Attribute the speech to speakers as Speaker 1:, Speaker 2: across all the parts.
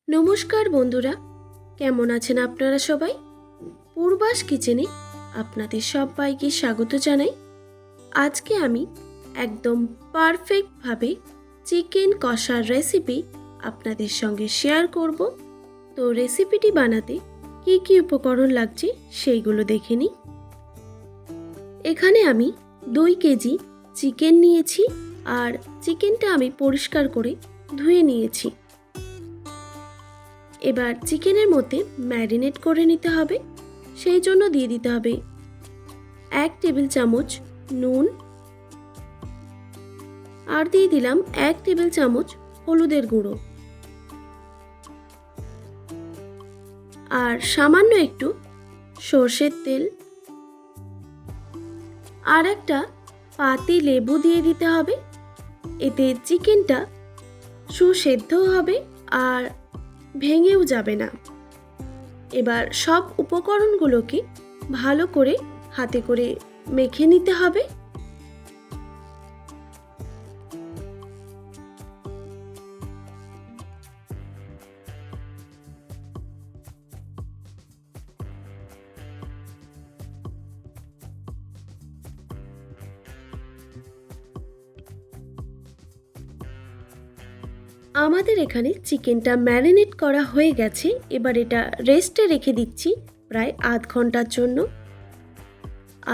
Speaker 1: নমস্কার বন্ধুরা, কেমন আছেন আপনারা সবাই? পূর্বাস কিচেনে আপনাদের সবাইকে স্বাগত জানাই। আজকে আমি একদম পারফেক্টভাবে চিকেন কষার রেসিপি আপনাদের সঙ্গে শেয়ার করব। তো রেসিপিটি বানাতে কি কি উপকরণ লাগছে সেইগুলো দেখে নিই। এখানে আমি 2 কেজি চিকেন নিয়েছি, আর চিকেনটা আমি পরিষ্কার করে ধুয়ে নিয়েছি। এবার চিকেনের মধ্যে ম্যারিনেট করে নিতে হবে। সেই জন্য দিয়ে দিতে হবে 1 টেবিল চামচ নুন, আর দিয়ে দিলাম 1 টেবিল চামচ হলুদের গুঁড়ো, আর সামান্য একটু সর্ষের তেল, আর একটা পাতি লেবু দিয়ে দিতে হবে। এতে চিকেনটা সুসেদ্ধ হবে আর ভেঙেও যাবে না। এবার সব উপকরণগুলোকে ভালো করে হাতে করে মেখে নিতে হবে। আমাদের এখানে চিকেনটা ম্যারিনেট করা হয়ে গেছে। এবার এটা রেস্টে রেখে দিচ্ছি প্রায় আধ ঘন্টার জন্য।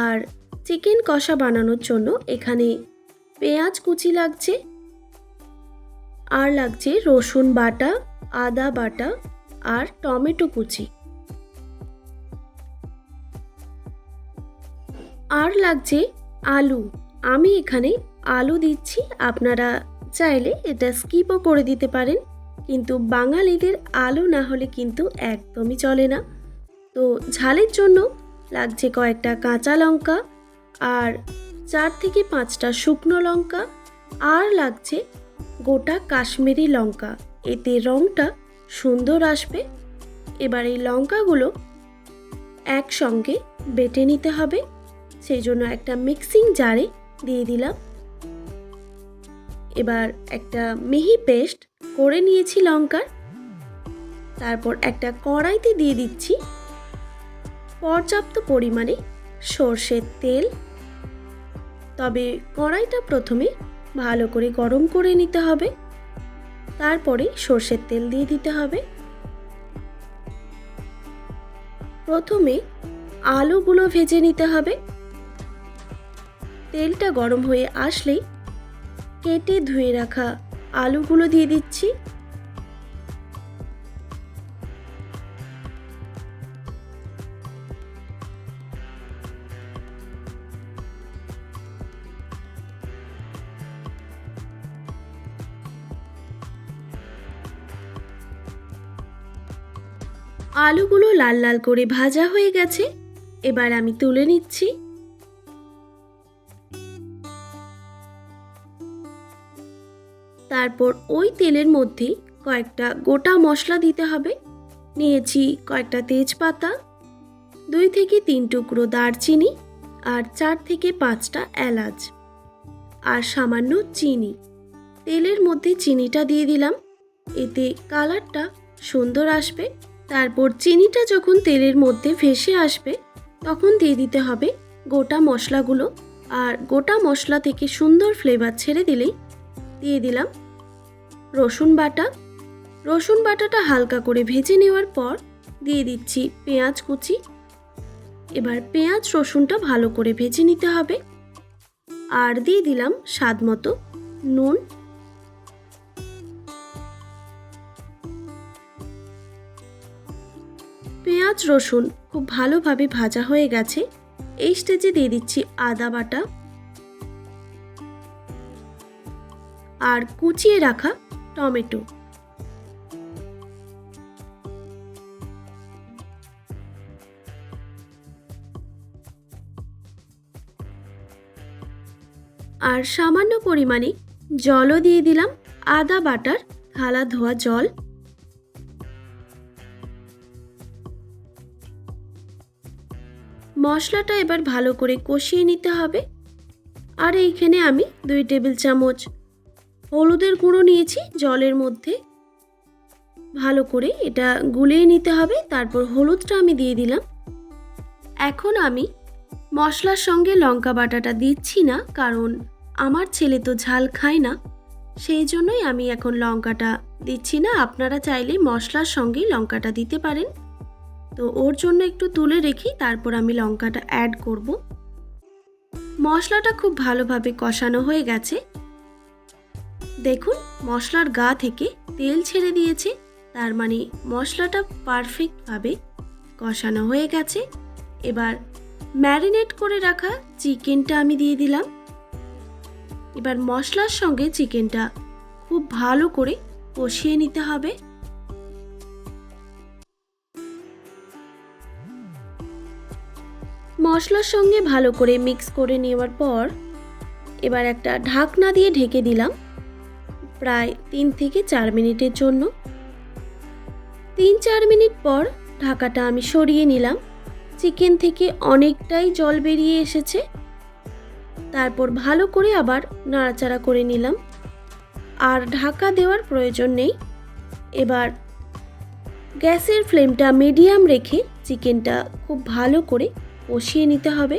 Speaker 1: আর চিকেন কষা বানানোর জন্য এখানে পেঁয়াজ কুচি লাগছে, আর লাগছে রসুন বাটা, আদা বাটা, আর টমেটো কুচি, আর লাগছে আলু। আমি এখানে আলু দিচ্ছি, আপনারা চাইলে এটা স্কিপও করে দিতে পারেন, কিন্তু বাঙালিদের আলু না হলে কিন্তু একদমই চলে না। তো ঝালের জন্য লাগছে কয়েকটা কাঁচা লঙ্কা, আর 4 থেকে 5টা শুকনো লঙ্কা, আর লাগছে গোটা কাশ্মীরি লঙ্কা। এতে রঙটা সুন্দর আসবে। এবার এই লঙ্কাগুলো একসঙ্গে বেটে নিতে হবে। সেই জন্য একটা মিক্সিং জারে দিয়ে দিলাম। এবার একটা মিহি পেস্ট করে নিয়েছি লঙ্কার। তারপর একটা কড়াইতে দিয়ে দিচ্ছি পর্যাপ্ত পরিমাণে সর্ষের তেল। তবে কড়াইটা প্রথমে ভালো করে গরম করে নিতে হবে, তারপরে সর্ষের তেল দিয়ে দিতে হবে। প্রথমে আলুগুলো ভেজে নিতে হবে। তেলটা গরম হয়ে আসলেই কেটে ধুয়ে রাখা আলুগুলো দিয়ে দিচ্ছি। আলুগুলো লাল লাল করে ভাজা হয়ে গেছে। এবার আমি তুলে নিচ্ছি। তারপর ওই তেলের মধ্যে কয়েকটা গোটা মশলা দিতে হবে। নিয়েছি কয়েকটা তেজপাতা, 2 থেকে 3 টুকরো দারচিনি, আর 4 থেকে 5টা এলাচ, আর সামান্য চিনি। তেলের মধ্যে চিনিটা দিয়ে দিলাম, এতে কালারটা সুন্দর আসবে। তারপর চিনিটা যখন তেলের মধ্যে ভেসে আসবে তখন দিয়ে দিতে হবে গোটা মশলাগুলো, আর গোটা মশলা থেকে সুন্দর ফ্লেভার ছেড়ে দিলেই দিয়ে দিলাম রসুন বাটা। রসুন বাটাটা হালকা করে ভেজে নেওয়ার পর দিয়ে দিচ্ছি পেঁয়াজ কুচি। এবার পেঁয়াজ রসুনটা ভালো করে ভেজে নিতে হবে, আর দিয়ে দিলাম স্বাদ মতো নুন। পেঁয়াজ রসুন খুব ভালোভাবে ভাজা হয়ে গেছে। এই স্টেজে দিয়ে দিচ্ছি আদা বাটা, আর কুচিয়ে রাখা টমেটো। আর সামান্য পরিমাণে জলও দিয়ে দিলাম, আদা বাটার থালা ধোয়া জল। মশলাটা এবার ভালো করে কষিয়ে নিতে হবে। আর এইখানে আমি 2 টেবিল চামচ হলুদের গুঁড়ো নিয়েছি জলের মধ্যে। ভালো করে এটা গুলিয়ে নিতে হবে। তারপর হলুদটা আমি দিয়ে দিলাম। এখন আমি মশলার সঙ্গে লঙ্কা বাটাটা দিচ্ছি না, কারণ আমার ছেলে তো ঝাল খায় না, সেই জন্যই আমি এখন লঙ্কাটা দিচ্ছি না। আপনারা চাইলে মশলার সঙ্গেই লঙ্কাটা দিতে পারেন। তো ওর জন্য একটু তুলে রেখে তারপর আমি লঙ্কাটা অ্যাড করব। মশলাটা খুব ভালোভাবে কষানো হয়ে গেছে। দেখুন মশলার গা থেকে তেল ছেড়ে দিয়েছে, তার মানে মশলাটা পারফেক্টভাবে কষানো হয়ে গেছে। এবার ম্যারিনেট করে রাখা চিকেনটা আমি দিয়ে দিলাম। এবার মশলার সঙ্গে চিকেনটা খুব ভালো করে কষিয়ে নিতে হবে। মশলার সঙ্গে ভালো করে মিক্স করে নেওয়ার পর এবার একটা ঢাকনা দিয়ে ঢেকে দিলাম প্রায় 3 থেকে 4 মিনিটের জন্য। 3-4 মিনিট পর ঢাকাটা আমি সরিয়ে নিলাম। চিকেন থেকে অনেকটাই জল বেরিয়ে এসেছে। তারপর ভালো করে আবার নাড়াচাড়া করে নিলাম। আর ঢাকা দেওয়ার প্রয়োজন নেই। এবার গ্যাসের ফ্লেমটা মিডিয়াম রেখে চিকেনটা খুব ভালো করে কষিয়ে নিতে হবে।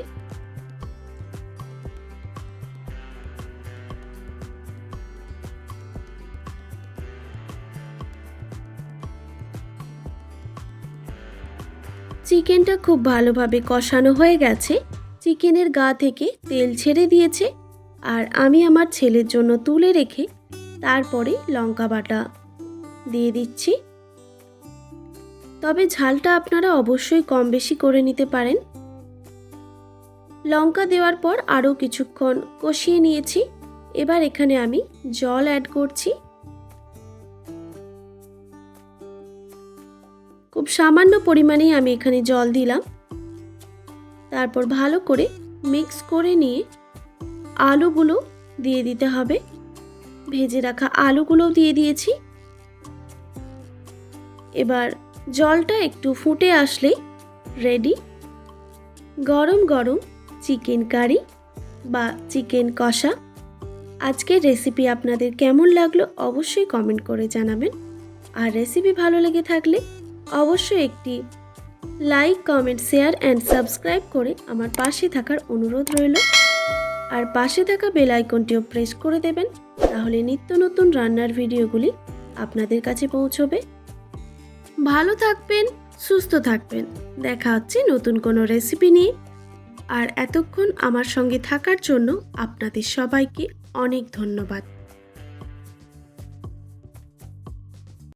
Speaker 1: চিকেনটা খুব ভালোভাবে কষানো হয়ে গেছে। চিকেনের গা থেকে তেল ছেড়ে দিয়েছে। আর আমি আমার ছেলের জন্য তুলে রেখে তারপরে লঙ্কা বাটা দিয়ে দিচ্ছি। তবে ঝালটা আপনারা অবশ্যই কম বেশি করে নিতে পারেন। লঙ্কা দেওয়ার পর আরও কিছুক্ষণ কষিয়ে নিয়েছি। এবার এখানে আমি জল অ্যাড করছি। খুব সামান্য পরিমাণেই আমি এখানে জল দিলাম। তারপর ভালো করে মিক্স করে নিয়ে আলুগুলো দিয়ে দিতে হবে। ভেজে রাখা আলুগুলো দিয়ে দিয়েছি। এবার জলটা একটু ফুটে আসলেই রেডি গরম গরম চিকেন কারি বা চিকেন কষা। আজকের রেসিপি আপনাদের কেমন লাগলো অবশ্যই কমেন্ট করে জানাবেন। আর রেসিপি ভালো লেগে থাকলে অবশ্যই একটি like, comment, share and subscribe করে আমার পাশে থাকার অনুরোধ রইল। আর পাশে থাকা বেল আইকনটিও প্রেস করে দেবেন, তাহলে নিত্য নতুন রান্নার ভিডিওগুলি আপনাদের কাছে পৌঁছবে। ভালো থাকবেন, সুস্থ থাকবেন। দেখা হচ্ছে নতুন কোনো রেসিপি নিয়ে। আর এতক্ষণ আমার সঙ্গে থাকার জন্য আপনাদের সবাইকে অনেক ধন্যবাদ।